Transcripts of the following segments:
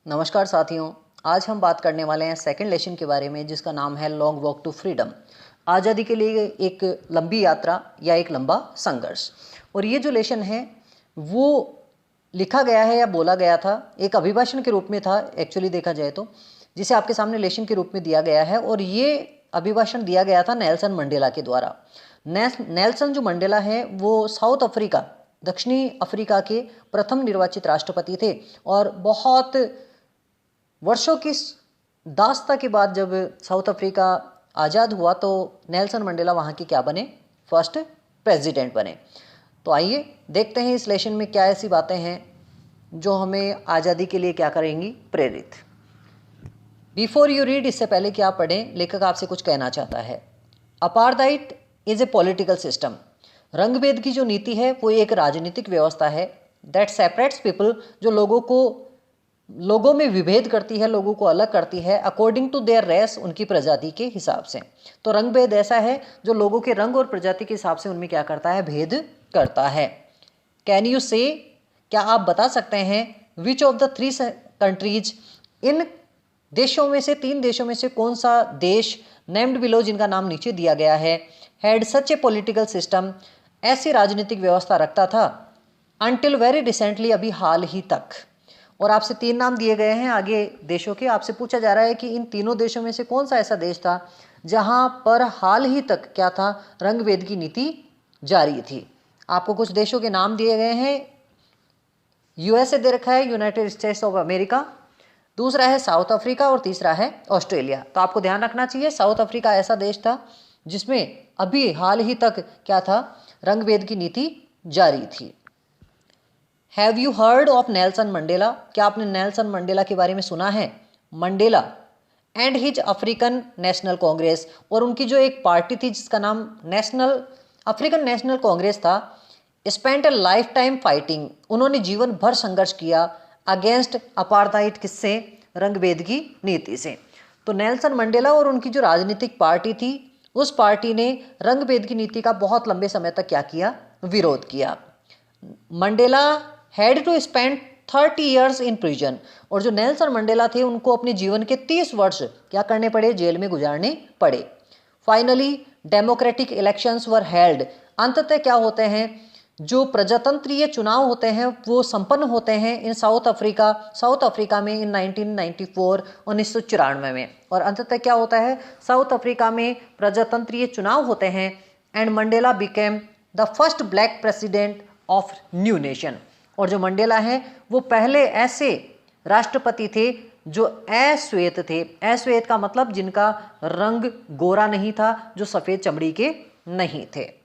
नमस्कार साथियों, आज हम बात करने वाले हैं सेकंड लेसन के बारे में, जिसका नाम है लॉन्ग वॉक टू फ्रीडम। आज़ादी के लिए एक लंबी यात्रा या एक लंबा संघर्ष। और ये जो लेसन है वो लिखा गया है या बोला गया था, एक अभिभाषण के रूप में था एक्चुअली देखा जाए तो, जिसे आपके सामने लेसन के रूप में दिया गया है। और ये अभिभाषण दिया गया था नेल्सन मंडेला के द्वारा। नेल्सन जो मंडेला है वो साउथ अफ्रीका, दक्षिणी अफ्रीका के प्रथम निर्वाचित राष्ट्रपति थे। और बहुत वर्षों की दास्ता के बाद जब साउथ अफ्रीका आज़ाद हुआ तो नेल्सन मंडेला वहाँ के क्या बने, फर्स्ट प्रेसिडेंट बने। तो आइए देखते हैं इस लेसन में क्या ऐसी बातें हैं जो हमें आज़ादी के लिए क्या करेंगी प्रेरित। बिफोर यू रीड, इससे पहले कि आप पढ़ें, लेखक आपसे कुछ कहना चाहता है। Apartheid is a political system. रंगभेद की जो नीति है वो एक राजनीतिक व्यवस्था है दैट सेपरेट्स पीपल, जो लोगों में विभेद करती है, लोगों को अलग करती है अकॉर्डिंग टू देयर रेस, उनकी प्रजाति के हिसाब से। तो रंगभेद ऐसा है जो लोगों के रंग और प्रजाति के हिसाब से उनमें क्या करता है, भेद करता है। कैन यू से, क्या आप बता सकते हैं, which of the three countries, इन देशों में से, तीन देशों में से कौन सा देश, नेम्ड बिलो, जिनका नाम नीचे दिया गया है, had such A political system, ऐसी राजनीतिक व्यवस्था रखता था, अनटिल वेरी रिसेंटली, अभी हाल ही तक। और आपसे तीन नाम दिए गए हैं आगे देशों के। आपसे पूछा जा रहा है कि इन तीनों देशों में से कौन सा ऐसा देश था जहां पर हाल ही तक क्या था, रंगभेद की नीति जारी थी। आपको कुछ देशों के नाम दिए गए हैं। यूएसए दे रखा है, यूनाइटेड स्टेट्स ऑफ अमेरिका, दूसरा है साउथ अफ्रीका और तीसरा है ऑस्ट्रेलिया। तो आपको ध्यान रखना चाहिए, साउथ अफ्रीका ऐसा देश था जिसमें अभी हाल ही तक क्या था, रंगभेद की नीति जारी थी। Have you heard of Nelson Mandela, क्या आपने नेल्सन मंडेला के बारे में सुना है। Mandela and his African national Congress, और उनकी जो एक पार्टी थी जिसका नाम अफ्रीकन नेशनल कांग्रेस था, spent a life time fighting, उन्होंने जीवन भर संघर्ष किया अगेंस्ट अपार्थाइड, किससे, रंगभेद की नीति से। तो नेल्सन मंडेला और उनकी जो राजनीतिक पार्टी थी, उस पार्टी ने रंगभेद की नीति का बहुत लंबे समय तक क्या किया, विरोध किया। Mandela had to spend 30 years in prison, और जो नेल्सन मंडेला थे उनको अपने जीवन के 30 वर्ष क्या करने पड़े, जेल में गुजारने पड़े। Finally democratic elections were held, अंततः क्या होते हैं, जो प्रजातंत्रीय चुनाव होते हैं वो संपन्न होते हैं इन साउथ अफ्रीका में इन 1994 में। और अंततः क्या होता है, साउथ अफ्रीका में प्रजातंत्रीय चुनाव होते हैं and Mandela became the first black president of new nation. और जो मंडेला हैं वो पहले ऐसे राष्ट्रपति थे जो अश्वेत थे। अश्वेत का मतलब जिनका रंग गोरा नहीं था, जो सफेद चमड़ी के नहीं थे।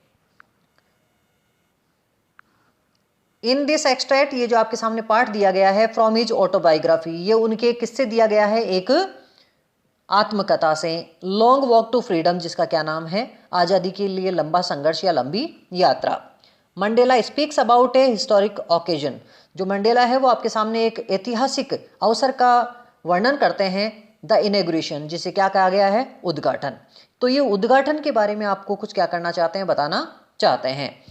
इन दिस एक्सट्रैक्ट, ये जो आपके सामने पाठ दिया गया है, फ्रॉम हिज ऑटोबायोग्राफी, ये उनके किससे दिया गया है, एक आत्मकथा से। लॉन्ग वॉक टू फ्रीडम, जिसका क्या नाम है, आज़ादी के लिए लंबा संघर्ष या लंबी यात्रा। Mandela speaks about A historic occasion, जो मंडेला है वो आपके सामने एक ऐतिहासिक अवसर का वर्णन करते हैं, द इनॉग्रेशन, जिसे क्या कहा गया है, उद्घाटन। तो ये उद्घाटन के बारे में आपको कुछ क्या करना चाहते हैं, बताना चाहते हैं।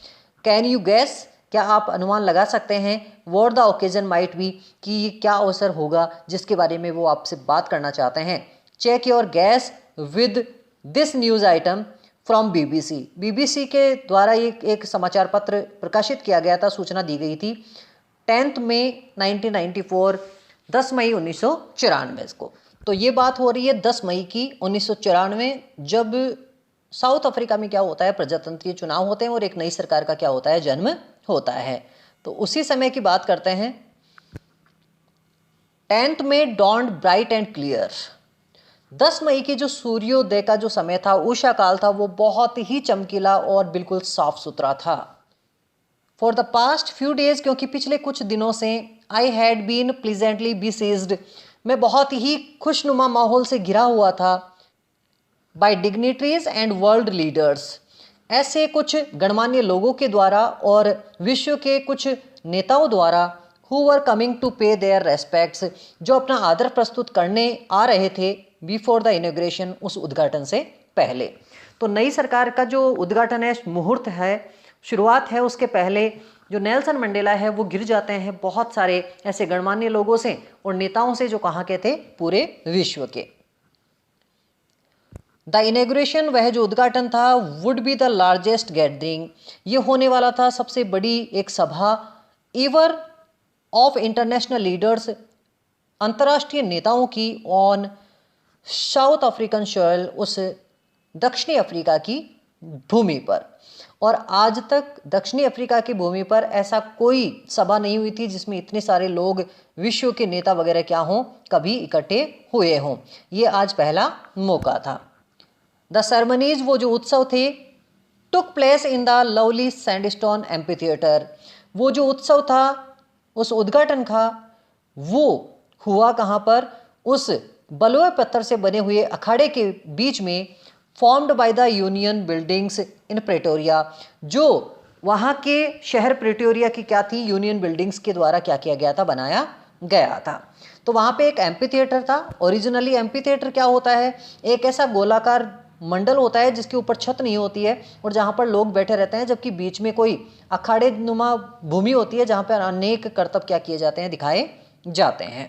कैन यू गैस, क्या आप अनुमान लगा सकते हैं, what the occasion might be, कि क्या अवसर होगा जिसके बारे में वो आपसे बात करना चाहते हैं। Check your guess with this news item from BBC के द्वारा एक समाचार पत्र प्रकाशित किया गया था, सूचना दी गई थी 10 मई 1994, 10 मई 1994 को। तो ये बात हो रही है 10 मई की 1994, जब साउथ अफ्रीका में क्या होता है, प्रजातंत्रीय चुनाव होते हैं और एक नई सरकार का क्या होता है, जन्म होता है। तो उसी समय की बात करते हैं। 10 मई डॉन्ड ब्राइट एंड क्लियर, 10 मई की जो सूर्योदय का जो समय था, उषा काल था, वो बहुत ही चमकीला और बिल्कुल साफ सुथरा था। For the past few days, क्योंकि पिछले कुछ दिनों से, I had been pleasantly besieged, मैं बहुत ही खुशनुमा माहौल से घिरा हुआ था, by dignitaries and world leaders, ऐसे कुछ गणमान्य लोगों के द्वारा और विश्व के कुछ नेताओं द्वारा, हु वर कमिंग टू पे देयर रेस्पेक्ट्स, जो अपना आदर प्रस्तुत करने आ रहे थे, बिफोर द इनॉग्रेशन, उस उद्घाटन से पहले। तो नई सरकार का जो उद्घाटन है, मुहूर्त है, शुरुआत है, उसके पहले जो नेल्सन मंडेला है वो घिर जाते हैं बहुत सारे ऐसे गणमान्य लोगों से और नेताओं से जो कहाँ के थे, पूरे विश्व के। द इनेग्रेशन, वह जो उद्घाटन था, would be the largest gathering, ये होने वाला था सबसे बड़ी एक सभा एवर ऑफ इंटरनेशनल लीडर्स, अंतर्राष्ट्रीय नेताओं की, ऑन साउथ अफ्रीकन सॉइल, उस दक्षिणी अफ्रीका की भूमि पर। और आज तक दक्षिणी अफ्रीका की भूमि पर ऐसा कोई सभा नहीं हुई थी जिसमें इतने सारे लोग, विश्व के नेता वगैरह क्या हों, कभी इकट्ठे हुए हों। ये आज पहला मौका था। द सेरेमनीज, वो जो उत्सव थे, took place in the lovely sandstone amphitheatre, वो जो उत्सव था, उस उद्घाटन का, वो हुआ कहाँ पर, उस बलुए पत्थर से बने हुए अखाड़े के बीच में, formed by the union buildings in Pretoria, जो वहाँ के शहर प्रेटोरिया की क्या थी, यूनियन बिल्डिंग्स के द्वारा क्या किया गया था, बनाया गया था। तो वहाँ पे एक एम्पी थिएटर था। ओरिजिनली एम्पी थिएटर क्या होता है, एक ऐसा गोलाकार मंडल होता है जिसके ऊपर छत नहीं होती है और जहाँ पर लोग बैठे रहते हैं, जबकि बीच में कोई अखाड़े नुमा भूमि होती है जहाँ पर अनेक करतब क्या किए जाते हैं, दिखाए जाते हैं।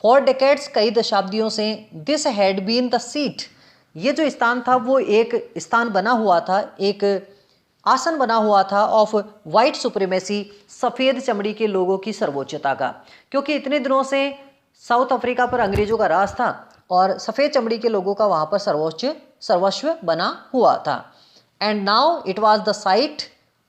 फॉर डेकेड्स, कई दशाब्दियों से, this had been the seat, ये जो स्थान था वो एक स्थान बना हुआ था, एक आसन बना हुआ था, ऑफ वाइट सुप्रीमेसी, सफ़ेद चमड़ी के लोगों की सर्वोच्चता का, क्योंकि इतने दिनों से साउथ अफ्रीका पर अंग्रेजों का राज था और सफ़ेद चमड़ी के लोगों का वहाँ पर सर्वस्व बना हुआ था। And now it was the site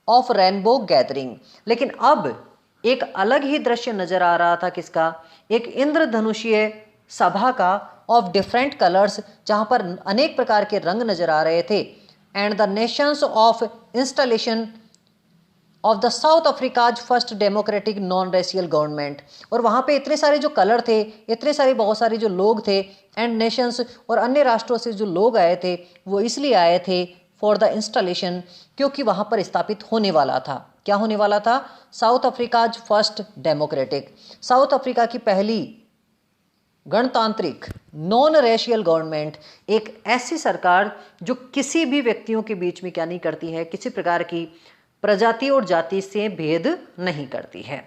of rainbow gathering, लेकिन अब एक अलग ही दृश्य नजर आ रहा था, किसका, एक इंद्रधनुषीय सभा का, ऑफ डिफरेंट कलर्स, जहाँ पर अनेक प्रकार के रंग नजर आ रहे थे। And the Nations of installation of the south Africa's first democratic non racial government, और वहाँ पे इतने सारे जो कलर थे, इतने सारे बहुत सारे जो लोग थे, एंड नेशंस, और अन्य राष्ट्रों से जो लोग आए थे, वो इसलिए आए थे फॉर द इंस्टॉलेशन, क्योंकि वहाँ पर स्थापित होने वाला था, क्या होने वाला था, south Africa's first democratic, south Africa की पहली गणतांत्रिक नॉन रेशियल गवर्नमेंट, एक ऐसी सरकार जो किसी भी व्यक्तियों के बीच में क्या नहीं करती है, किसी प्रकार की प्रजाति और जाति से भेद नहीं करती है।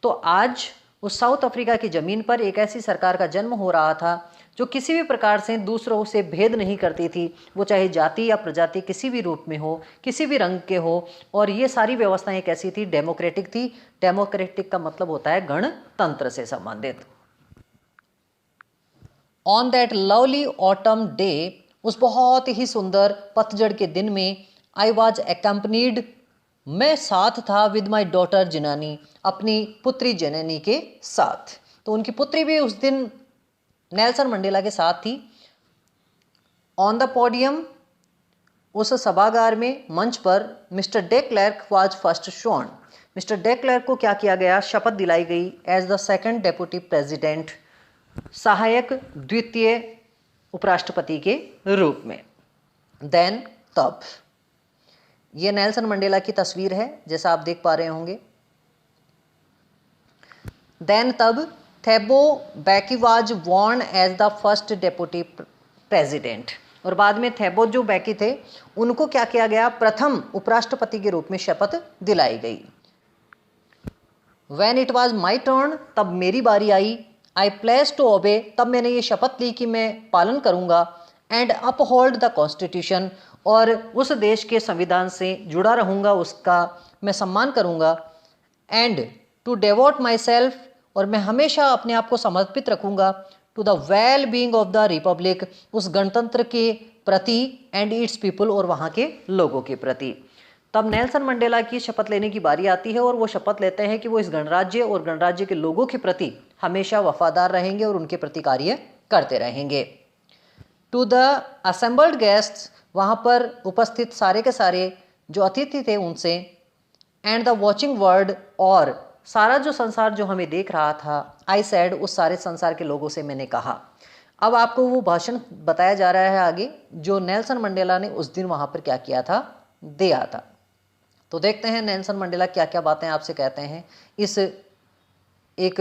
तो आज उस साउथ अफ्रीका की ज़मीन पर एक ऐसी सरकार का जन्म हो रहा था जो किसी भी प्रकार से दूसरों से भेद नहीं करती थी, वो चाहे जाति या प्रजाति किसी भी रूप में हो, किसी भी रंग के हो, और ये सारी व्यवस्थाएं कैसी थी, डेमोक्रेटिक थी। डेमोक्रेटिक का मतलब होता है गणतंत्र से संबंधित। On that lovely autumn day, उस बहुत ही सुंदर पतझड़ के दिन में, आई वॉज एक्म्पनीड, मैं साथ था, विद माई डॉटर जिनानी, अपनी पुत्री जननी के साथ। तो उनकी पुत्री भी उस दिन नेल्सन मंडेला के साथ थी। ऑन द पोडियम, उस सभागार में, मंच पर, mister de Klerk was first sworn, mister de Klerk को क्या किया गया, शपथ दिलाई गई, as the second deputy president, सहायक द्वितीय उपराष्ट्रपति के रूप में। देन, तब, ये नेल्सन मंडेला की तस्वीर है जैसा आप देख पा रहे होंगे। देन, तब, Thabo Mbeki was sworn as the first deputy president, और बाद में थेबो जो बैकी थे उनको क्या किया गया, प्रथम उपराष्ट्रपति के रूप में शपथ दिलाई गई। When it was my turn, तब मेरी बारी आई, आई प्लेस टू ओबे, तब मैंने ये शपथ ली कि मैं पालन करूंगा, एंड अपहोल्ड द कॉन्स्टिट्यूशन, और उस देश के संविधान से जुड़ा रहूंगा, उसका मैं सम्मान करूंगा, and to devote myself, और मैं हमेशा अपने आप को समर्पित रखूंगा, to the well being of the republic, उस गणतंत्र के प्रति, एंड इट्स पीपल, और वहाँ के लोगों के प्रति। तब नेल्सन मंडेला की शपथ लेने की बारी आती है और वो शपथ लेते हैं कि वो इस गणराज्य और गणराज्य के लोगों के प्रति हमेशा वफादार रहेंगे और उनके प्रति कार्य करते रहेंगे। टू द असेंबल्ड गेस्ट्स, वहाँ पर उपस्थित सारे के सारे जो अतिथि थे उनसे, एंड द वॉचिंग वर्ल्ड, और सारा जो संसार जो हमें देख रहा था, आई सैड, उस सारे संसार के लोगों से मैंने कहा। अब आपको वो भाषण बताया जा रहा है आगे जो नेल्सन मंडेला ने उस दिन वहाँ पर क्या किया था, दिया था। तो देखते हैं नेल्सन मंडेला क्या क्या बातें आपसे कहते हैं इस एक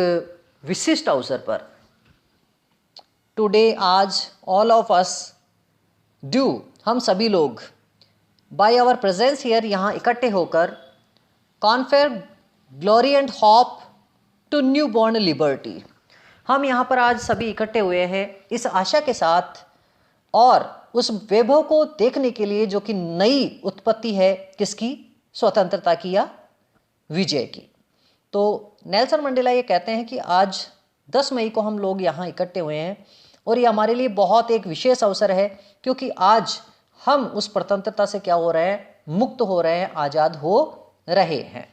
विशिष्ट अवसर पर। टुडे, आज, ऑल ऑफ अस डू, हम सभी लोग, बाय आवर प्रेजेंस हियर, यहाँ इकट्ठे होकर, confer glory and hope to new born liberty. हम यहाँ पर आज सभी इकट्ठे हुए हैं इस आशा के साथ और उस वैभव को देखने के लिए जो कि नई उत्पत्ति है किसकी, स्वतंत्रता की या विजय की। तो नेल्सन मंडेला ये कहते हैं कि आज 10 मई को हम लोग यहाँ इकट्ठे हुए हैं और ये हमारे लिए बहुत एक विशेष अवसर है, क्योंकि आज हम उस स्वतंत्रता से क्या हो रहे हैं, मुक्त हो रहे हैं, आज़ाद हो रहे हैं।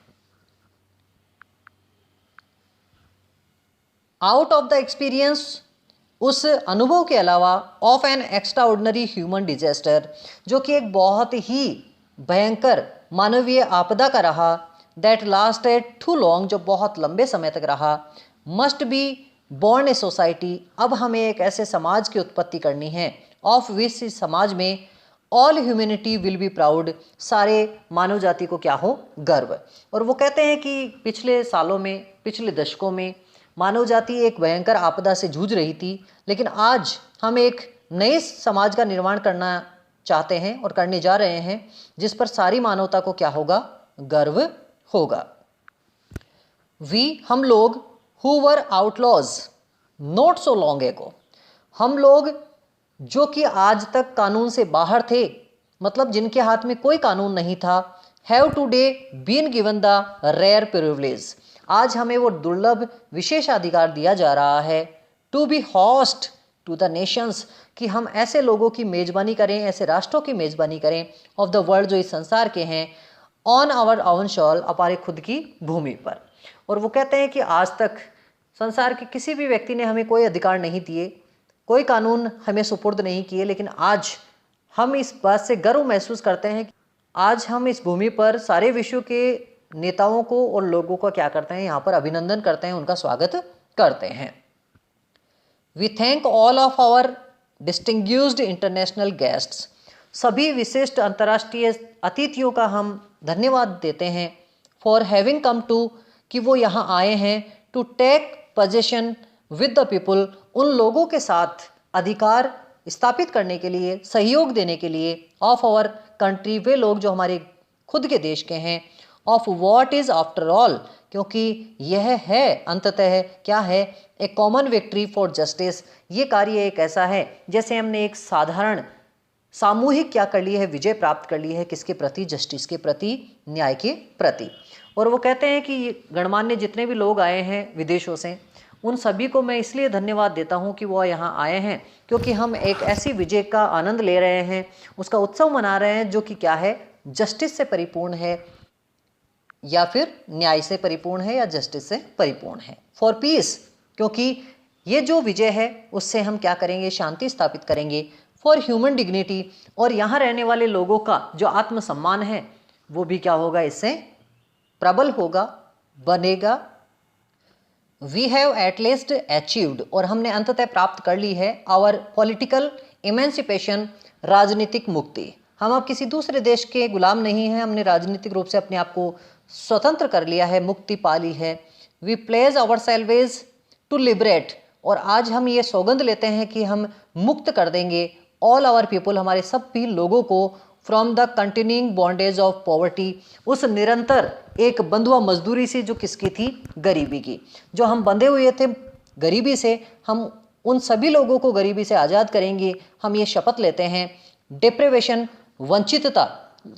आउट ऑफ द एक्सपीरियंस, उस अनुभव के अलावा, of N extraordinary human disaster, जो कि एक बहुत ही भयंकर मानवीय आपदा का रहा, दैट लास्टेड टू लॉन्ग, जो बहुत लंबे समय तक रहा, must be born a society, अब हमें एक ऐसे समाज की उत्पत्ति करनी है, ऑफ विच समाज में all humanity will be proud, सारे मानव जाति को क्या हो, गर्व। और वो कहते हैं कि पिछले सालों में, पिछले दशकों में मानव जाति एक भयंकर आपदा से जूझ रही थी, लेकिन आज हम एक नए समाज का निर्माण करना चाहते हैं और करने जा रहे हैं, जिस पर सारी मानवता को क्या होगा, गर्व होगा। हम लोग who were outlaws not so long ago, हम लोग जो कि आज तक कानून से बाहर थे, मतलब जिनके हाथ में कोई कानून नहीं था, have today been given the rare privilege, आज हमें वो दुर्लभ विशेषाधिकार दिया जा रहा है, to be host to the nations, कि हम ऐसे लोगों की मेज़बानी करें, ऐसे राष्ट्रों की मेज़बानी करें, ऑफ द वर्ल्ड, जो इस संसार के हैं, ऑन आवर ओवन शॉल, हमारे खुद की भूमि पर। और वो कहते हैं कि आज तक संसार के किसी भी व्यक्ति ने हमें कोई अधिकार नहीं दिए, कोई कानून हमें सुपुर्द नहीं किए, लेकिन आज हम इस बात से गर्व महसूस करते हैं कि आज हम इस भूमि पर सारे विश्व के नेताओं को और लोगों का क्या करते हैं, यहाँ पर अभिनंदन करते हैं, उनका स्वागत करते हैं। We thank all of our distinguished international guests, सभी विशिष्ट अंतर्राष्ट्रीय अतिथियों का हम धन्यवाद देते हैं, फॉर हैविंग कम टू, कि वो यहाँ आए हैं, to take position with the people, उन लोगों के साथ अधिकार स्थापित करने के लिए, सहयोग देने के लिए, ऑफ आवर कंट्री, वे लोग जो हमारे खुद के देश के हैं, of what is after all, क्योंकि यह है अंततः क्या है, ए कॉमन विक्ट्री फॉर जस्टिस, ये कार्य एक ऐसा है जैसे हमने एक साधारण सामूहिक क्या कर ली है, विजय प्राप्त कर ली है, किसके प्रति, जस्टिस के प्रति, न्याय के प्रति। और वो कहते हैं कि गणमान्य जितने भी लोग आए हैं विदेशों से, उन सभी को मैं इसलिए धन्यवाद देता हूं कि वो यहाँ आए हैं, क्योंकि हम एक ऐसी विजय का आनंद ले रहे हैं, उसका उत्सव मना रहे हैं जो कि क्या है, जस्टिस से परिपूर्ण है, या फिर न्याय से परिपूर्ण है, या जस्टिस से परिपूर्ण है। फॉर पीस, क्योंकि ये जो विजय है उससे हम क्या करेंगे, शांति स्थापित करेंगे। फॉर ह्यूमन डिग्निटी, और यहाँ रहने वाले लोगों का जो आत्मसम्मान है वो भी क्या होगा, इससे प्रबल होगा, बनेगा। We have at least achieved, और हमने अंततः प्राप्त कर ली है, आवर पॉलिटिकल इमेंसिपेशन, राजनीतिक मुक्ति। हम अब किसी दूसरे देश के गुलाम नहीं हैं, हमने राजनीतिक रूप से अपने आप को स्वतंत्र कर लिया है, मुक्ति पा ली है। We pledge ourselves to liberate, और आज हम ये सौगंध लेते हैं कि हम मुक्त कर देंगे ऑल आवर पीपल, हमारे सब भी लोगों को, from the continuing bondage of poverty, उस निरंतर एक बंधुआ मजदूरी से जो किसकी थी, गरीबी की, जो हम बंधे हुए थे गरीबी से, हम उन सभी लोगों को गरीबी से आज़ाद करेंगे, हम ये शपथ लेते हैं। डिप्रेवेशन, वंचितता,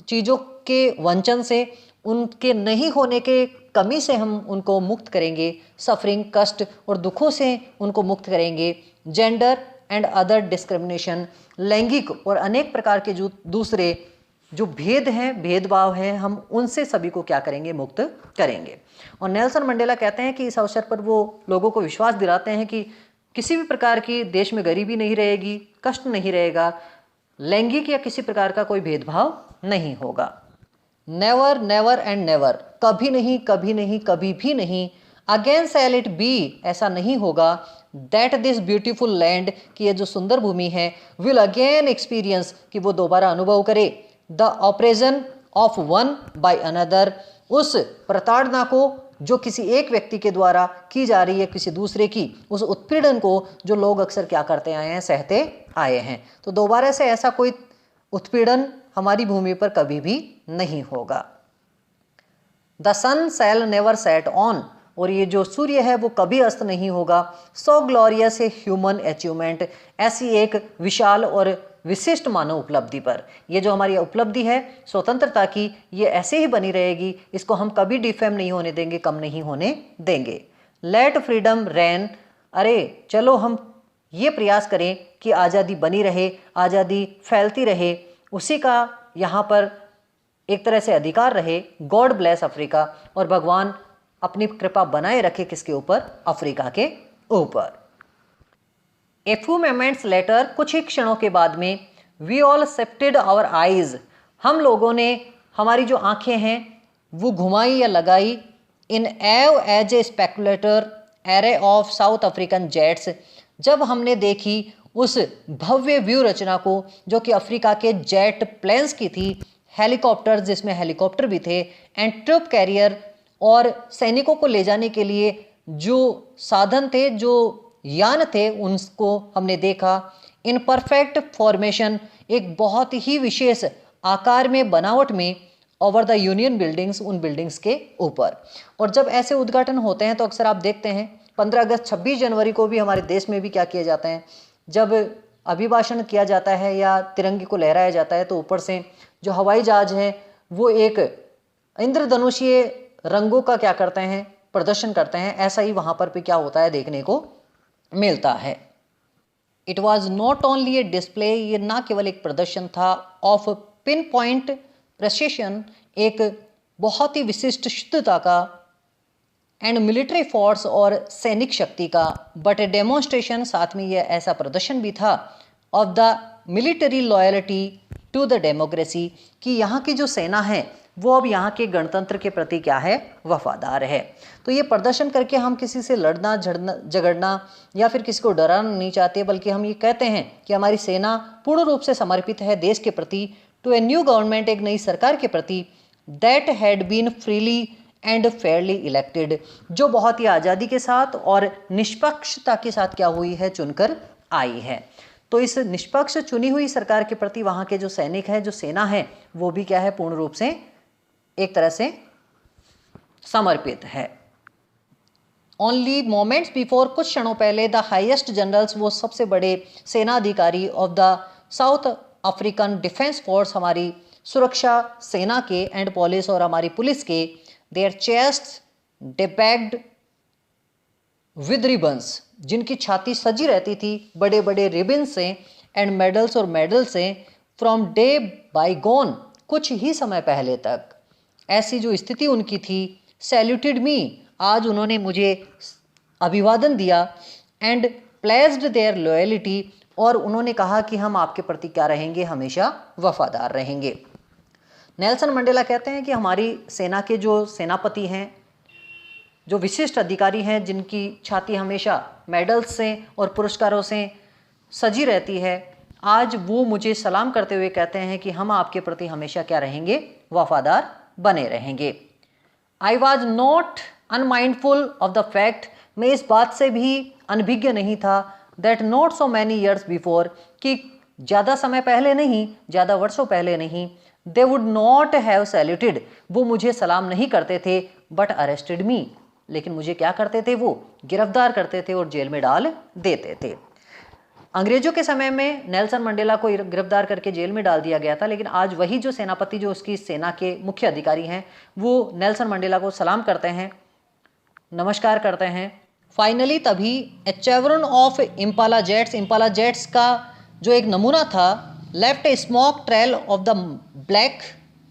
चीज़ों के वंचन से, उनके नहीं होने के कमी से हम उनको मुक्त करेंगे। सफरिंग, कष्ट और दुखों से उनको मुक्त करेंगे। जेंडर एंड अदर डिस्क्रिमिनेशन, लैंगिक और अनेक प्रकार के जो दूसरे जो भेद हैं, भेदभाव हैं, हम उनसे सभी को क्या करेंगे, मुक्त करेंगे। और नेल्सन मंडेला कहते हैं कि इस अवसर पर वो लोगों को विश्वास दिलाते हैं कि किसी भी प्रकार की देश में गरीबी नहीं रहेगी, कष्ट नहीं रहेगा, लैंगिक या किसी प्रकार का कोई भेदभाव नहीं होगा। नेवर, नेवर एंड नेवर, कभी नहीं, कभी नहीं, कभी भी नहीं। अगेन शैल इट बी, ऐसा नहीं होगा, दैट दिस ब्यूटीफुल लैंड, कि ये जो सुंदर भूमि है, विल अगेन एक्सपीरियंस, कि वो दोबारा अनुभव करे, the operation of one by another, उस प्रताड़ना को जो किसी एक व्यक्ति के द्वारा की जा रही है किसी दूसरे की, उस उत्पीड़न को जो लोग अक्सर क्या करते आए हैं, सहते आए हैं। तो दोबारा से ऐसा कोई उत्पीड़न हमारी भूमि पर कभी भी नहीं होगा। The sun shall never set on, और ये जो सूर्य है वो कभी अस्त नहीं होगा। सो ग्लोरियस ए ह्यूमन अचीवमेंट, ऐसी एक विशाल और विशिष्ट मानव उपलब्धि पर, ये जो हमारी उपलब्धि है स्वतंत्रता की, ये ऐसे ही बनी रहेगी, इसको हम कभी डिफेम नहीं होने देंगे, कम नहीं होने देंगे। लेट फ्रीडम रेन, अरे चलो हम ये प्रयास करें कि आज़ादी बनी रहे, आज़ादी फैलती रहे, उसी का यहाँ पर एक तरह से अधिकार रहे। गॉड ब्लेस अफ्रीका, और भगवान अपनी कृपा बनाए रखे किसके ऊपर? अफ्रीका के ऊपर। ए फ्यू मोमेंट्स लेटर, कुछ ही क्षणों के बाद में, we all shifted our eyes, हम लोगों ने हमारी जो आंखें हैं वो घुमाई या लगाई, in awe as a spectacular array of South African jets, जब हमने देखी उस भव्य व्यू रचना को जो कि अफ्रीका के जेट प्लेन्स की थी, हेलीकॉप्टर्स जिसमें हेलीकॉप्टर भी थे, एंड ट्रूप कैरियर, और सैनिकों को ले जाने के लिए जो साधन थे, जो यान थे, उनको हमने देखा। इन परफेक्ट फॉर्मेशन, एक बहुत ही विशेष आकार में, बनावट में, ओवर द यूनियन बिल्डिंग्स, उन बिल्डिंग्स के ऊपर। और जब ऐसे उद्घाटन होते हैं तो अक्सर आप देखते हैं 15 अगस्त 26 जनवरी को भी हमारे देश में भी क्या किया जाता है, जब अभिभाषण किया जाता है या तिरंगे को लहराया जाता है तो ऊपर से जो हवाई जहाज है वो एक इंद्रधनुषीय रंगों का क्या करते हैं, प्रदर्शन करते हैं। ऐसा ही वहाँ पर भी क्या होता है, देखने को मिलता है। It was not only A display, ये ना केवल एक प्रदर्शन था, ऑफ पिन पॉइंट प्रेसिशन, एक बहुत ही विशिष्ट शुद्धता का, एंड मिलिट्री फोर्स, और सैनिक शक्ति का, बट ए डेमोन्स्ट्रेशन, साथ में यह ऐसा प्रदर्शन भी था, of the military loyalty to the democracy, कि यहाँ की जो सेना है वो अब यहाँ के गणतंत्र के प्रति क्या है, वफादार है। तो ये प्रदर्शन करके हम किसी से लड़ना झगड़ना या फिर किसी को डराना नहीं चाहते, बल्कि हम ये कहते हैं कि हमारी सेना पूर्ण रूप से समर्पित है देश के प्रति, टू ए न्यू गवर्नमेंट, एक नई सरकार के प्रति, that had been freely and fairly elected, जो बहुत ही आज़ादी के साथ और निष्पक्षता के साथ क्या हुई है, चुनकर आई है। तो इस निष्पक्ष चुनी हुई सरकार के प्रति वहाँ के जो सैनिक है, जो सेना है, वो भी क्या है, पूर्ण रूप से एक तरह से समर्पित है। ओनली मोमेंट्स बिफोर, कुछ क्षणों पहले, द हाईएस्ट जनरल्स, वो सबसे बड़े सेना अधिकारी of the south African defence force, हमारी सुरक्षा सेना के, एंड पुलिस, और हमारी पुलिस के, देयर चेस्ट डिपेक्ड विद रिबन्स, जिनकी छाती सजी रहती थी बड़े बड़े रिबन से, एंड मेडल्स, और मेडल से, फ्रॉम डे बाई गोन, कुछ ही समय पहले तक ऐसी जो स्थिति उनकी थी, सैल्यूटेड मी, आज उन्होंने मुझे अभिवादन दिया, एंड प्लेस्ड देयर लॉयल्टी, और उन्होंने कहा कि हम आपके प्रति क्या रहेंगे, हमेशा वफादार रहेंगे। नेल्सन मंडेला कहते हैं कि हमारी सेना के जो सेनापति हैं, जो विशिष्ट अधिकारी हैं, जिनकी छाती हमेशा मेडल्स से और पुरस्कारों से सजी रहती है, आज वो मुझे सलाम करते हुए कहते हैं कि हम आपके प्रति हमेशा क्या रहेंगे, वफादार बने रहेंगे। आई was not unmindful of the fact, मैं इस बात से भी अनभिज्ञ नहीं था, that not so many years before, कि ज़्यादा समय पहले नहीं, ज़्यादा वर्षों पहले नहीं, they would not have saluted, वो मुझे सलाम नहीं करते थे, बट अरेस्टेड मी, लेकिन मुझे क्या करते थे, वो गिरफ्तार करते थे और जेल में डाल देते थे। अंग्रेजों के समय में नेल्सन मंडेला को गिरफ्तार करके जेल में डाल दिया गया था, लेकिन आज वही जो सेनापति, जो उसकी सेना के मुख्य अधिकारी हैं, वो नेल्सन मंडेला को सलाम करते हैं, नमस्कार करते हैं। फाइनली तभी ए चेवरन ऑफ इम्पाला जेट्स का जो एक नमूना था, left A smoke trail of the black,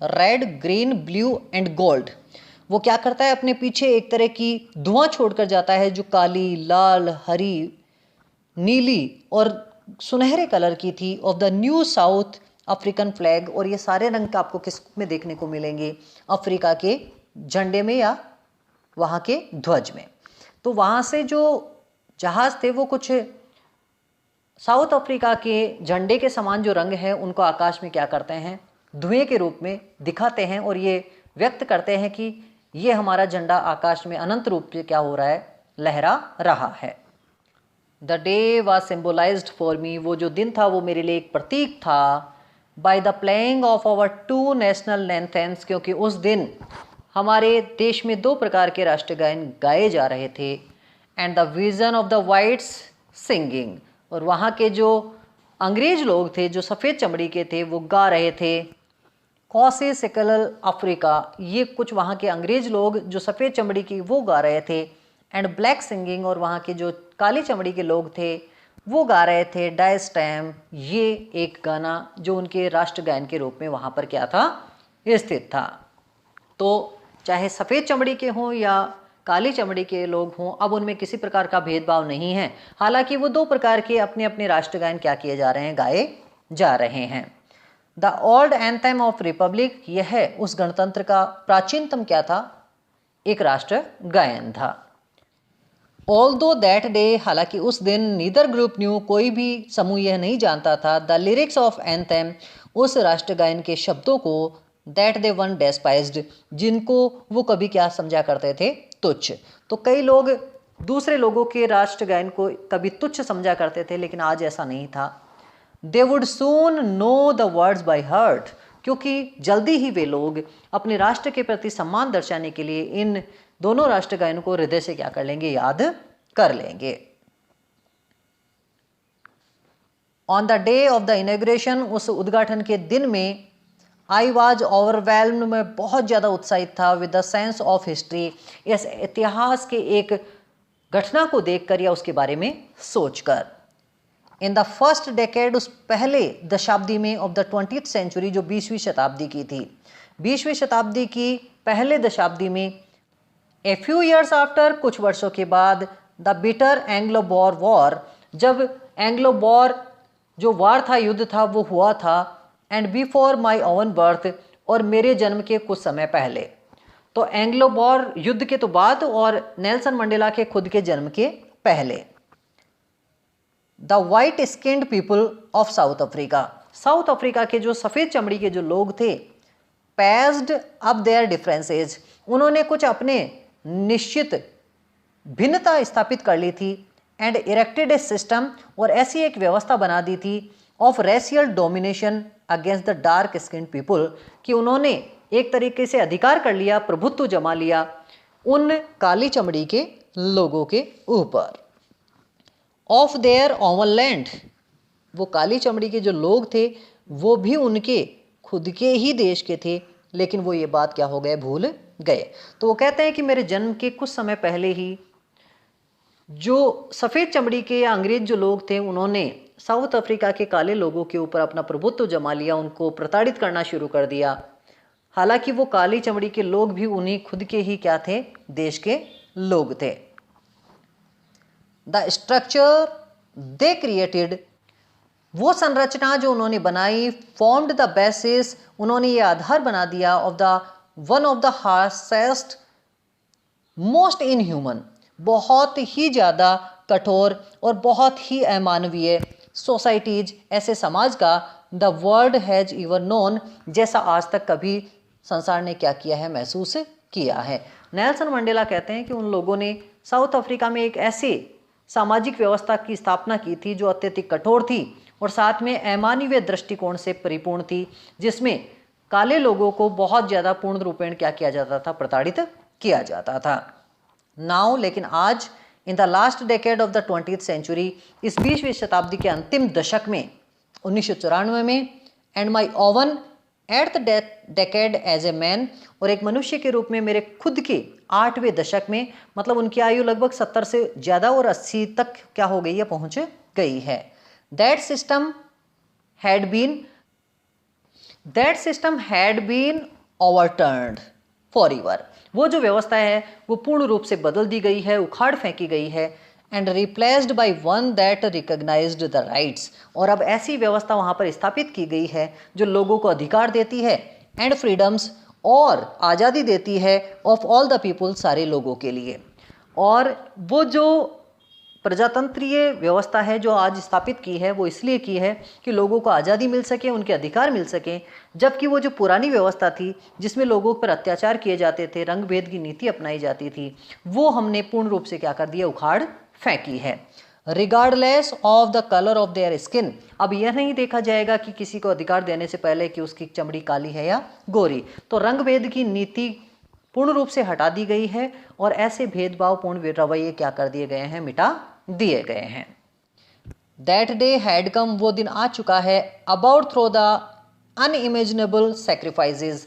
red, green, blue and gold, वो क्या करता है, अपने पीछे एक तरह की धुआं छोड़कर जाता है, जो काली, लाल, हरी, नीली और सुनहरे कलर की थी, of the new south African flag, और ये सारे रंग का आपको किस में देखने को मिलेंगे, अफ्रीका के झंडे में या वहाँ के ध्वज में। तो वहाँ से जो जहाज़ थे वो कुछ साउथ अफ्रीका के झंडे के समान जो रंग है उनको आकाश में क्या करते हैं, धुएं के रूप में दिखाते हैं, और ये व्यक्त करते हैं कि ये हमारा झंडा आकाश में अनंत रूप से क्या हो रहा है, लहरा रहा है। The day was symbolized for me, वो जो दिन था वो मेरे लिए एक प्रतीक था, by the playing of our 2 national anthems, क्योंकि उस दिन हमारे देश में 2 प्रकार के राष्ट्रगान गाए जा रहे थे, and the vision of the whites singing, और वहाँ के जो अंग्रेज लोग थे जो सफ़ेद चमड़ी के थे वो गा रहे थे कॉसे सेकल अफ्रीका, ये कुछ वहाँ के अंग्रेज लोग जो सफ़ेद चमड़ी की वो गा रहे थे, एंड ब्लैक सिंगिंग, और वहाँ के जो काली चमड़ी के लोग थे वो गा रहे थे डाई स्टैम, ये एक गाना जो उनके राष्ट्रगान के रूप में वहाँ पर क्या था, स्थित था। तो चाहे सफ़ेद चमड़ी के हों या काली चमड़ी के लोग हों, अब उनमें किसी प्रकार का भेदभाव नहीं है। हालांकि वो 2 प्रकार के अपने अपने राष्ट्रगान क्या किए जा रहे हैं, गाए जा रहे हैं। The old anthem of Republic, यह उस गणतंत्र का प्राचीनतम क्या था, एक राष्ट्र गायन था। ऑल्दो दैट डे, हालांकि उस दिन नीदर ग्रुप न्यू, कोई भी समूह यह नहीं जानता था, द लिरिक्स ऑफ एंथम, उस राष्ट्रगायन के शब्दों को, दैट दे वन डेस्पाइज्ड, जिनको वो कभी क्या समझा करते थे, तुच्छ। तो कई लोग दूसरे लोगों के राष्ट्रगायन को कभी तुच्छ समझा करते थे, लेकिन आज ऐसा नहीं था। They would soon know the words by heart, क्योंकि जल्दी ही वे लोग अपने राष्ट्र के प्रति सम्मान दर्शाने के लिए इन दोनों राष्ट्रगायनों को हृदय से क्या कर लेंगे, याद कर लेंगे। On the day of the inauguration, उस उद्घाटन के दिन में, आई वॉज ओवरवेल्म्ड, में बहुत ज़्यादा उत्साहित था, with the sense of history, इस इतिहास के एक घटना को देखकर या उसके बारे में सोचकर। इन द फर्स्ट डेकेड, उस पहले दशाब्दी में, ऑफ द 20th सेंचुरी, जो 20वीं शताब्दी की थी, 20वीं शताब्दी की पहले दशाब्दी में, ए फ्यू ईयर्स आफ्टर, कुछ वर्षों के बाद, the bitter Anglo bore war, जब एंग्लो बोर जो वार था, युद्ध था, वो हुआ था, and before my oven birth, और मेरे जन्म के कुछ समय पहले। तो एंग्लो बोर युद्ध के तो बाद और नेल्सन मंडेला के खुद के जन्म के पहले। The white skinned people of south Africa, south Africa के जो सफ़ेद चमड़ी के जो लोग थे, पैस्ड अप देयर डिफरेंसेज, उन्होंने कुछ अपने निश्चित भिन्नता स्थापित कर ली थी, एंड इरेक्टेड ए सिस्टम, और ऐसी एक व्यवस्था बना दी थी, of racial domination against the dark skin people, कि उन्होंने एक तरीके से अधिकार कर लिया, प्रभुत्व जमा लिया उन काली चमड़ी के लोगों के ऊपर। ऑफ देयर ओवन लैंड, वो काली चमड़ी के जो लोग थे वो भी उनके खुद के ही देश के थे, लेकिन वो ये बात क्या हो गए, भूल गए। तो वो कहते हैं कि मेरे जन्म के कुछ समय पहले ही जो सफ़ेद चमड़ी के या अंग्रेज जो लोग थे, उन्होंने साउथ अफ्रीका के काले लोगों के ऊपर अपना प्रभुत्व जमा लिया, उनको प्रताड़ित करना शुरू कर दिया। हालांकि वो काली चमड़ी के लोग भी उन्हीं खुद के ही क्या थे, देश के लोग थे। द स्ट्रक्चर दे क्रिएटेड, वो संरचना जो उन्होंने बनाई, फॉर्म्ड द बेसिस, उन्होंने ये आधार बना दिया, of the one of the harshest most inhuman, बहुत ही ज़्यादा कठोर और बहुत ही अमानवीय सोसाइटीज, ऐसे समाज का, the world has even known, जैसा आज तक कभी संसार ने क्या किया है, महसूस किया है। नेल्सन मंडेला कहते हैं कि उन लोगों ने साउथ अफ्रीका में एक ऐसे सामाजिक व्यवस्था की स्थापना की थी जो अत्यधिक कठोर थी और साथ में अमानवीय दृष्टिकोण से परिपूर्ण थी, जिसमें काले लोगों को बहुत ज़्यादा पूर्ण रूपेण क्या किया जाता था, प्रताड़ित किया जाता था। नाउ, लेकिन आज, in the last decade of the 20th century, इस 20वीं शताब्दी के अंतिम दशक में, 1994 में, and my own at the decade as a man, और एक मनुष्य के रूप में मेरे खुद के 8वें दशक में, मतलब उनकी आयु लगभग 70 से ज़्यादा और 80 तक क्या हो गई है, पहुँच गई है। That system had been overturned forever, वो जो व्यवस्था है वो पूर्ण रूप से बदल दी गई है, उखाड़ फेंकी गई है, and replaced by one that recognised the rights, और अब ऐसी व्यवस्था वहाँ पर स्थापित की गई है जो लोगों को अधिकार देती है, एंड फ्रीडम्स, और आज़ादी देती है, ऑफ ऑल द पीपल, सारे लोगों के लिए। और वो जो प्रजातंत्रीय व्यवस्था है जो आज स्थापित की है, वो इसलिए की है कि लोगों को आज़ादी मिल सके, उनके अधिकार मिल सकें, जबकि वो जो पुरानी व्यवस्था थी जिसमें लोगों पर अत्याचार किए जाते थे, रंग भेद की नीति अपनाई जाती थी, वो हमने पूर्ण रूप से क्या कर दिया, उखाड़ फेंकी है। Regardless of the colour of their skin, अब यह नहीं देखा जाएगा कि किसी को अधिकार देने से पहले कि उसकी चमड़ी काली है या गोरी, तो रंग भेद की नीति पूर्ण रूप से हटा दी गई है और ऐसे भेदभावपूर्ण रवैये क्या कर दिए गए हैं, मिटा दिए गए हैं। दैट डे हैड कम, वो दिन आ चुका है। About through the unimaginable sacrifices,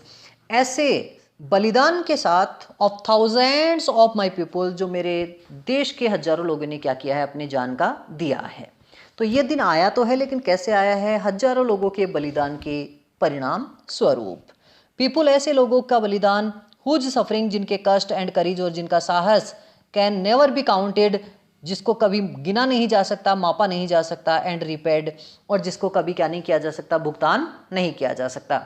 ऐसे बलिदान के साथ of thousands of my people, जो मेरे देश के हजारों लोगों ने क्या किया है, अपनी जान का दिया है। तो ये दिन आया तो है, लेकिन कैसे आया है, हजारों लोगों के बलिदान के परिणाम स्वरूप। पीपल, ऐसे लोगों का बलिदान, हुज सफरिंग, जिनके कष्ट एंड करीज, और जिनका साहस, कैन नेवर बी काउंटेड, जिसको कभी गिना नहीं जा सकता, मापा नहीं जा सकता, एंड रिपेड, और जिसको कभी क्या नहीं किया जा सकता, भुगतान नहीं किया जा सकता।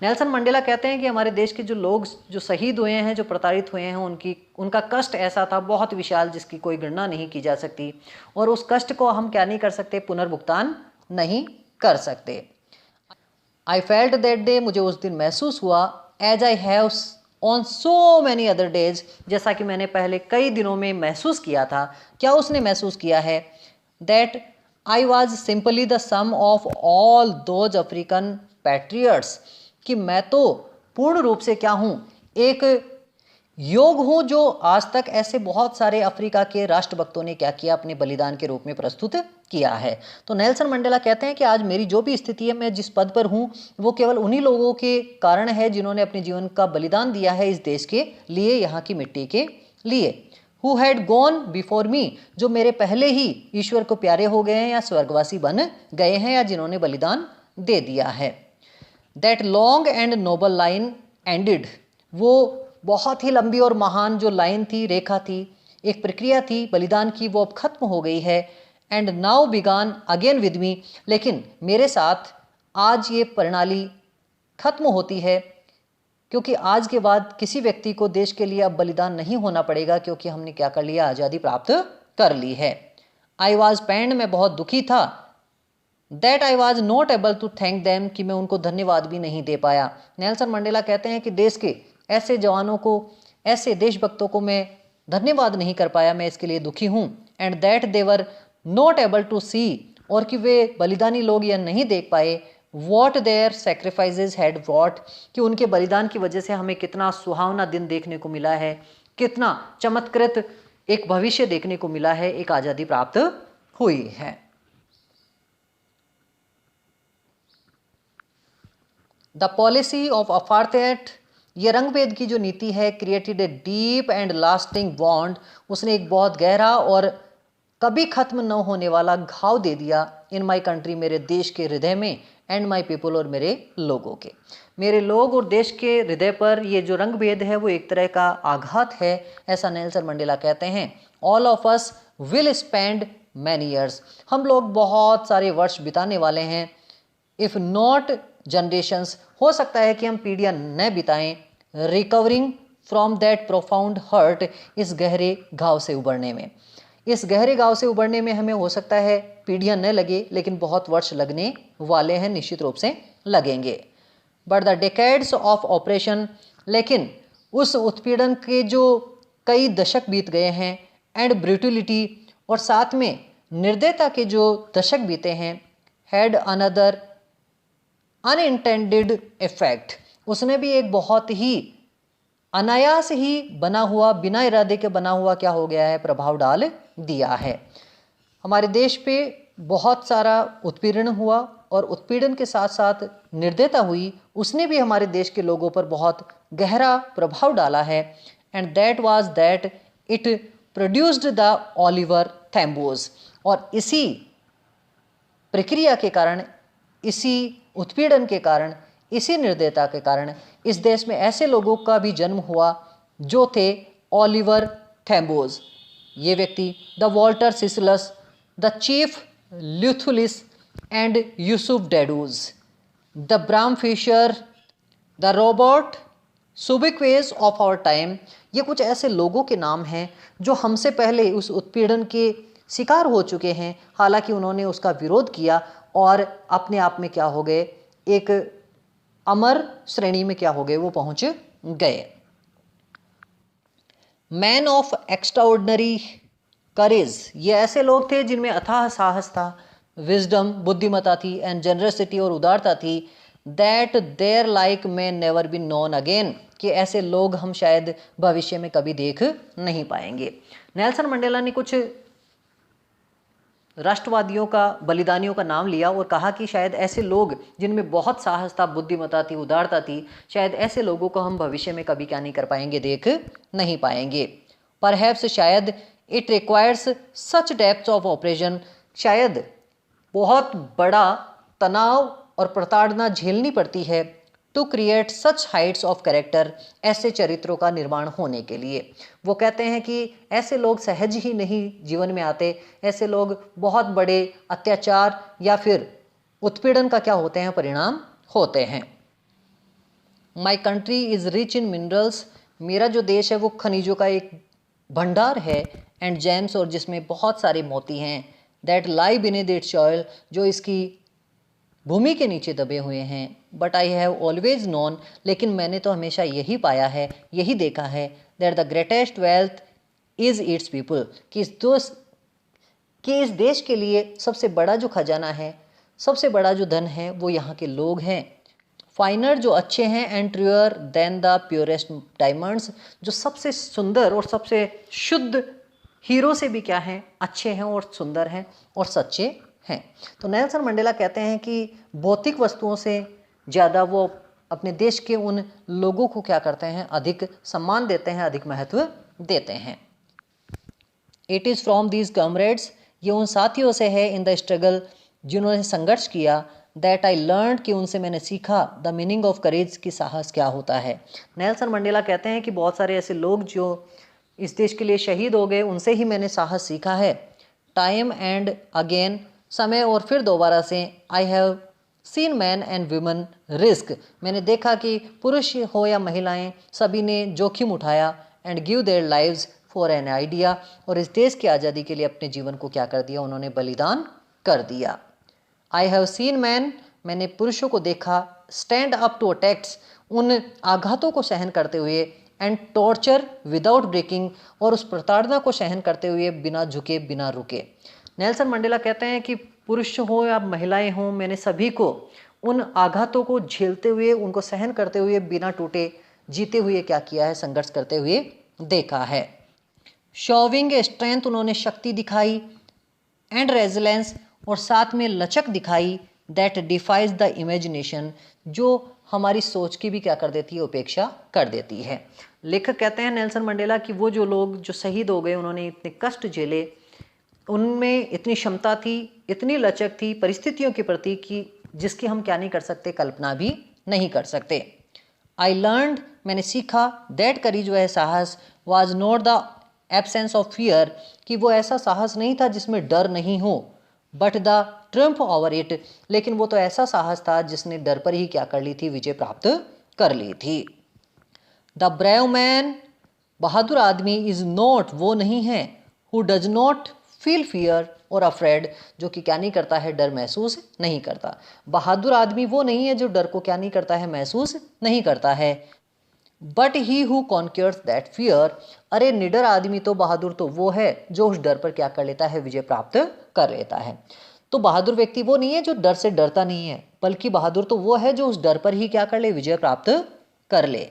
नेल्सन मंडेला कहते हैं कि हमारे देश के जो लोग जो शहीद हुए हैं, जो प्रताड़ित हुए हैं, उनका कष्ट ऐसा था, बहुत विशाल, जिसकी कोई गणना नहीं की जा सकती, और उस कष्ट को हम क्या नहीं कर सकते, पुनर्भुगतान नहीं कर सकते। आई फेल्ट दैट डे, मुझे उस दिन महसूस हुआ, as I have on so many other days, जैसा कि मैंने पहले कई दिनों में महसूस किया था। क्या उसने महसूस किया है, that I was simply the sum of all those African patriots, कि मैं तो पूर्ण रूप से क्या हूँ, एक योग हूँ, जो आज तक ऐसे बहुत सारे अफ्रीका के राष्ट्रभक्तों ने क्या किया, अपने बलिदान के रूप में प्रस्तुत किया है। तो नेल्सन मंडेला कहते हैं कि आज मेरी जो भी स्थिति है, मैं जिस पद पर हूँ, वो केवल उन्हीं लोगों के कारण है जिन्होंने अपने जीवन का बलिदान दिया है इस देश के लिए, यहाँ की मिट्टी के लिए। Who had gone before me, जो मेरे पहले ही ईश्वर को प्यारे हो गए हैं या स्वर्गवासी बन गए हैं, या जिन्होंने बलिदान दे दिया है। That long and noble line ended, वो बहुत ही लंबी और महान जो लाइन थी, रेखा थी, एक प्रक्रिया थी बलिदान की, वो अब खत्म हो गई है। And now began again with me, लेकिन मेरे साथ आज ये प्रणाली खत्म होती है, क्योंकि आज के बाद किसी व्यक्ति को देश के लिए अब बलिदान नहीं होना पड़ेगा, क्योंकि हमने क्या कर लिया, आज़ादी प्राप्त कर ली है। आई वॉज पेन्ड, मैं बहुत दुखी था। That I was not able to thank them, कि मैं उनको धन्यवाद भी नहीं दे पाया। नेल्सन मंडेला कहते हैं कि देश के ऐसे जवानों को, ऐसे देशभक्तों को मैं धन्यवाद नहीं कर पाया, मैं इसके लिए दुखी हूँ। And that they were not able to see, और कि वे बलिदानी लोग यह नहीं देख पाए, what their sacrifices had what, कि उनके बलिदान की वजह से हमें कितना सुहावना दिन देखने को मिला है, कितना चमत्कृत एक भविष्य देखने को मिला है, एक आज़ादी प्राप्त हुई है। द पॉलिसी ऑफ अपार्थाइड, ये रंगभेद की जो नीति है, created a deep and lasting bond, उसने एक बहुत गहरा और कभी खत्म न होने वाला घाव दे दिया इन माई कंट्री, मेरे देश के हृदय में, एंड माई पीपल, और मेरे लोगों के, मेरे लोग और देश के हृदय पर ये जो रंगभेद है वो एक तरह का आघात है, ऐसा नेल्सन मंडेला कहते हैं। All of us will spend many years, हम लोग बहुत सारे वर्ष बिताने वाले हैं। इफ़ नॉट जनरेशंस, हो सकता है कि हम पीढ़ियां न बिताएं, recovering from that profound hurt, इस गहरे घाव से उबरने में, इस गहरे घाव से उबरने में हमें हो सकता है पीढ़ियां न लगे, लेकिन बहुत वर्ष लगने वाले हैं, निश्चित रूप से लगेंगे। But the decades of operation, लेकिन उस उत्पीड़न के जो कई दशक बीत गए हैं, एंड ब्रूटलिटी, और साथ में निर्दयता के जो दशक बीते हैं, हैड अनदर अनइंटेंडेड इफेक्ट, उसने भी एक बहुत ही अनायास ही बना हुआ, बिना इरादे के बना हुआ क्या हो गया है, प्रभाव डाल दिया है। हमारे देश पे बहुत सारा उत्पीड़न हुआ, और उत्पीड़न के साथ साथ निर्दयता हुई, उसने भी हमारे देश के लोगों पर बहुत गहरा प्रभाव डाला है। And that was that it produced the Oliver Tambos, और इसी प्रक्रिया के कारण, इसी उत्पीड़न के कारण, इसी निर्दयता के कारण इस देश में ऐसे लोगों का भी जन्म हुआ जो थे ओलिवर थैम्बोज। ये व्यक्ति the Walter Sisulus, the chief Luthulis and Yusuf Dadoos, the Bram Fischer, the Robert Sobukwes of our time, ये कुछ ऐसे लोगों के नाम हैं जो हमसे पहले उस उत्पीड़न के शिकार हो चुके हैं, हालांकि उन्होंने उसका विरोध किया और अपने आप में क्या हो गए, एक अमर श्रेणी में क्या हो गए, वो पहुंच गए। मैन ऑफ एक्स्ट्राऑर्डिनरी करेज, ये ऐसे लोग थे जिनमें अथाह साहस था, विजडम बुद्धिमता थी, एंड जनरसिटी और उदारता थी, that their like may never be known again, कि ऐसे लोग हम शायद भविष्य में कभी देख नहीं पाएंगे। नेल्सन मंडेला ने कुछ राष्ट्रवादियों का, बलिदानियों का नाम लिया और कहा कि शायद ऐसे लोग जिनमें बहुत साहस था, बुद्धिमत्ता थी, उदारता थी, शायद ऐसे लोगों को हम भविष्य में कभी क्या नहीं कर पाएंगे, देख नहीं पाएंगे। परहैप्स, शायद, it requires such depth of oppression, शायद बहुत बड़ा तनाव और प्रताड़ना झेलनी पड़ती है to create such heights of character, ऐसे चरित्रों का निर्माण होने के लिए। वो कहते हैं कि ऐसे लोग सहज ही नहीं जीवन में आते, ऐसे लोग बहुत बड़े अत्याचार या फिर उत्पीड़न का क्या होते हैं, परिणाम होते हैं। My country is rich in minerals, मेरा जो देश है वो खनिजों का एक भंडार है, एंड जेम्स, और जिसमें बहुत सारे मोती हैं, that lie beneath it's soil, जो इसकी भूमि के नीचे दबे हुए हैं। But I have always known, लेकिन मैंने तो हमेशा यही पाया है, यही देखा है, that the greatest wealth is it's people, कि इस देश के लिए सबसे बड़ा जो खजाना है, सबसे बड़ा जो धन है, वो यहाँ के लोग हैं। फाइनर, जो अच्छे हैं, and truer than the purest diamonds, जो सबसे सुंदर और सबसे शुद्ध हीरो से भी क्या हैं, अच्छे हैं और सुंदर हैं और सच्चे हैं। तो नेल्सन मंडेला कहते हैं कि भौतिक वस्तुओं से ज़्यादा वो अपने देश के उन लोगों को क्या करते हैं, अधिक सम्मान देते हैं, अधिक महत्व देते हैं। It is from these comrades, ये उन साथियों से है, इन द स्ट्रगल, जिन्होंने संघर्ष किया, दैट आई लर्न, कि उनसे मैंने सीखा, द मीनिंग ऑफ करेज, की साहस क्या होता है। नेल्सन मंडेला कहते हैं कि बहुत सारे ऐसे लोग जो इस देश के लिए शहीद हो गए, उनसे ही मैंने साहस सीखा है। टाइम एंड अगेन, समय और फिर दोबारा से, I have seen man and women risk, मैंने देखा कि पुरुष हो या महिलाएं, सभी ने जोखिम उठाया, and give their lives for an idea, और इस देश की आज़ादी के लिए अपने जीवन को क्या कर दिया, उन्होंने बलिदान कर दिया। आई हैव सीन मैन, मैंने पुरुषों को देखा, स्टैंड अप टू अटैक्स, उन आघातों को सहन करते हुए, एंड टॉर्चर विदाउट ब्रेकिंग, और उस प्रताड़ना को सहन करते हुए बिना झुके, बिना रुके। नेल्सन मंडेला कहते हैं कि पुरुष हो या महिलाएं हों, मैंने सभी को उन आघातों को झेलते हुए, उनको सहन करते हुए, बिना टूटे, जीते हुए क्या किया है, संघर्ष करते हुए देखा है। शोविंग स्ट्रेंथ, उन्होंने शक्ति दिखाई, एंड रेजिलेंस, और साथ में लचक दिखाई, दैट डिफाइज द इमेजिनेशन, जो हमारी सोच की भी क्या कर देती है, उपेक्षा कर देती है। लेखक कहते हैं नेल्सन मंडेला कि वो जो लोग जो शहीद हो गए, उन्होंने इतने कष्ट झेले, उनमें इतनी क्षमता थी, इतनी लचक थी परिस्थितियों के प्रति, कि जिसकी हम क्या नहीं कर सकते, कल्पना भी नहीं कर सकते। आई लर्नड, मैंने सीखा, दैट करेज, वह साहस, was not the absence of fear, कि वो ऐसा साहस नहीं था जिसमें डर नहीं हो, but the Trump over it, लेकिन वो तो ऐसा साहस था जिसने डर पर ही क्या कर ली थी, विजय प्राप्त कर ली थी। द ब्रेव मैन, बहादुर आदमी, इज नॉट, वो नहीं है, who does not feel fear और अफ्रेड, जो कि क्या नहीं करता है, डर महसूस नहीं करता। बहादुर आदमी वो नहीं है जो डर को क्या नहीं करता है, महसूस नहीं करता है। But he who conquers that fear, अरे निडर आदमी तो, बहादुर तो वो है जो उस डर पर क्या कर लेता है, विजय प्राप्त कर लेता है। तो बहादुर व्यक्ति वो नहीं है जो डर से डरता नहीं है, बल्कि बहादुर तो वो है जो उस डर पर ही क्या कर ले, विजय प्राप्त कर ले।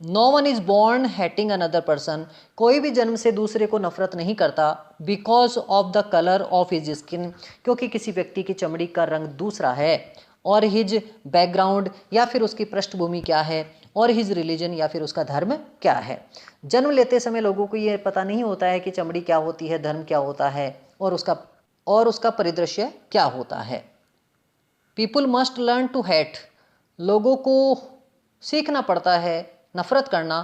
No one is born hating another person, कोई भी जन्म से दूसरे को नफरत नहीं करता, because of the colour of his skin, क्योंकि किसी व्यक्ति की चमड़ी का रंग दूसरा है, और हिज बैकग्राउंड, या फिर उसकी पृष्ठभूमि क्या है, और हिज रिलीजन, या फिर उसका धर्म क्या है। जन्म लेते समय लोगों को ये पता नहीं होता है कि चमड़ी क्या होती है, धर्म क्या होता है, और उसका परिदृश्य क्या होता है। People must learn to hate, लोगों को सीखना पड़ता है नफरत करना,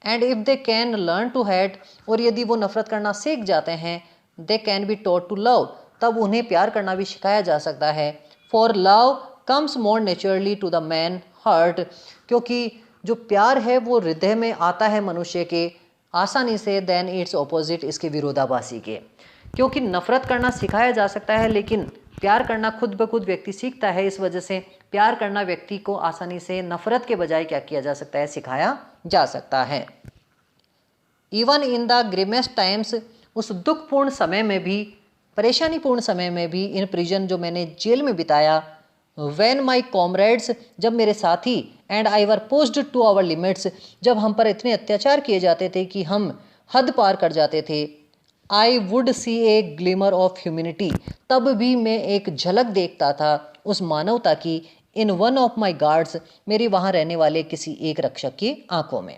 and if they can learn to hate, और यदि वो नफरत करना सीख जाते हैं, they can be taught to love, तब उन्हें प्यार करना भी सिखाया जा सकता है। For love comes more naturally to the man heart, क्योंकि जो प्यार है वो हृदय में आता है मनुष्य के आसानी से, देन इट्स ऑपोजिट, इसके विरोधाभासी के। क्योंकि नफरत करना सिखाया जा सकता है, लेकिन प्यार करना खुद ब खुद व्यक्ति सीखता है, इस वजह से प्यार करना व्यक्ति को आसानी से नफरत के बजाय क्या किया जा सकता है, सिखाया जा सकता है। इवन इन द ग्रिमेस्ट टाइम्स, उस दुखपूर्ण समय में भी, परेशानीपूर्ण समय में भी, इन प्रिजन, जो मैंने जेल में बिताया, व्हेन माई कॉमरेड्स, जब मेरे साथी, and I were pushed to our limits, जब हम पर इतने अत्याचार किए जाते थे कि हम हद पार कर जाते थे, I would see A glimmer of humanity, तब भी मैं एक झलक देखता था उस मानवता की, in one of my guards, मेरी वहाँ रहने वाले किसी एक रक्षक की आंखों में।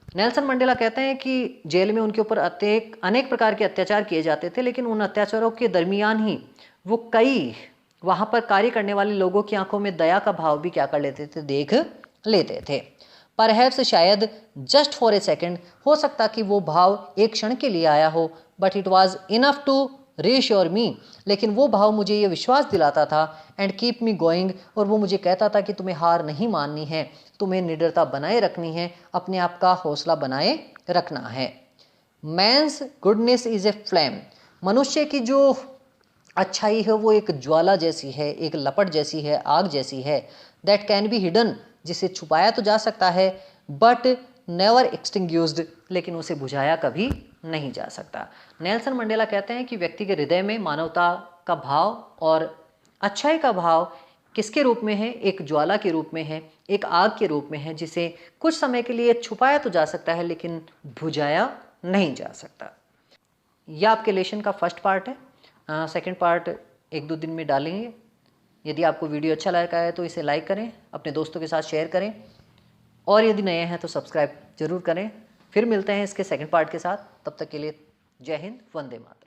नेल्सन मंडेला कहते हैं कि जेल में उनके ऊपर अनेक प्रकार के अत्याचार किए जाते थे, लेकिन उन अत्याचारों के दरमियान ही वो कई वहाँ पर कार्य करने वाले लोगों की आंखों में दया का भाव भी क्या कर लेते थे, देख लेते थे। परहैप्स, शायद, जस्ट फॉर ए सेकेंड, हो सकता कि वो भाव एक क्षण के लिए आया हो, but it was enough to reassure me, लेकिन वो भाव मुझे ये विश्वास दिलाता था, एंड कीप मी गोइंग, और वो मुझे कहता था कि तुम्हें हार नहीं माननी है, तुम्हें निडरता बनाए रखनी है, अपने आप का हौसला बनाए रखना है। Man's goodness is a flame, मनुष्य की जो अच्छाई है वो एक ज्वाला जैसी है, एक लपट जैसी है, आग जैसी है, दैट कैन बी हिडन, जिसे छुपाया तो जा सकता है, बट नेवर एक्सटिंग्यूज्ड, लेकिन उसे बुझाया कभी नहीं जा सकता। नेल्सन मंडेला कहते हैं कि व्यक्ति के हृदय में मानवता का भाव और अच्छाई का भाव किसके रूप में है, एक ज्वाला के रूप में है, एक आग के रूप में है, जिसे कुछ समय के लिए छुपाया तो जा सकता है लेकिन बुझाया नहीं जा सकता। यह आपके लेसन का फर्स्ट पार्ट है। सेकंड पार्ट 1-2 दिन में डालेंगे। यदि आपको वीडियो अच्छा लगा है तो इसे लाइक करें, अपने दोस्तों के साथ शेयर करें, और यदि नए हैं तो सब्सक्राइब जरूर करें। फिर मिलते हैं इसके सेकंड पार्ट के साथ, तब तक के लिए जय हिंद, वंदे मातरम।